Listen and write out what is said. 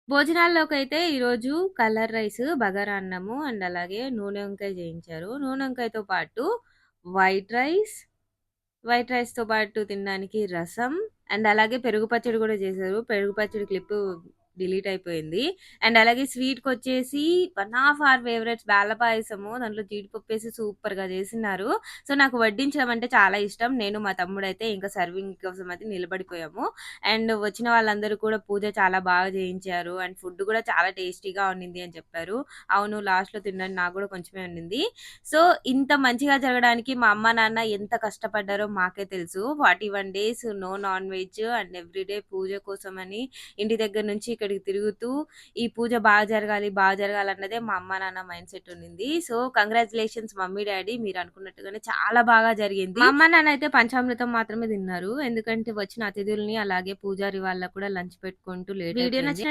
భోజనాల్లోకైతే ఈరోజు colour rice, bagara అన్నము and అలాగే నూనె వంకాయ చేయించారు. నూనె వంకాయతో పాటు వైట్ రైస్, వైట్ రైస్‌తో పాటు తినడానికి రసం అండ్ అలాగే పెరుగు పచ్చడి గూడా చేశారు. పెరుగు పచ్చడి క్లిప్పు డిలీట్ అయిపోయింది. అండ్ అలాగే స్వీట్‌కొచ్చేసి వన్ ఆఫ్ అవర్ ఫేవరెట్స్ బెల్ల పాయసము. దాంట్లో జీడిపప్పేసి సూపర్‌గా చేసినారు. సో, నాకు వడ్డించడం అంటే చాలా ఇష్టం. నేను మా తమ్ముడైతే ఇంకా సర్వింగ్ కోసం అయితే నిలబడిపోయాము. అండ్ వచ్చిన వాళ్ళందరూ కూడా పూజ చాలా బాగా చేయించారు. అండ్ ఫుడ్ కూడా చాలా టేస్టీగా ఉండింది అని చెప్పారు. అవును, లాస్ట్‌లో తిన్నాను. నాకు కూడా కొంచెమే ఉండింది. సో, ఇంత మంచిగా జరగడానికి మా అమ్మ, నాన్న ఎంత కష్టపడ్డారో మాకే తెలుసు. 41 days no non veg and everyday పూజ కోసమని ఇంటి దగ్గర నుంచి ఇక్కడికి తిరుగుతూ ఈ పూజ బాగా జరగాలన్నదే మా అమ్మ, నాన్న మైండ్ సెట్ ఉండింది. సో, కంగ్రాచ్యులేషన్స్ మమ్మీ, డ్యాడీ మీరు అనుకున్నట్టుగానే చాలా బాగా జరిగింది. మా అమ్మ, నాన్న అయితే పంచామృతం మాత్రమే తిన్నారు. ఎందుకంటే వచ్చిన అతిథుల్ని అలాగే పూజారి వాళ్ళకి కూడా లంచ్ పెట్టుకుంటూ లేట్ అయిపోయింది. వీడియో నచ్చిన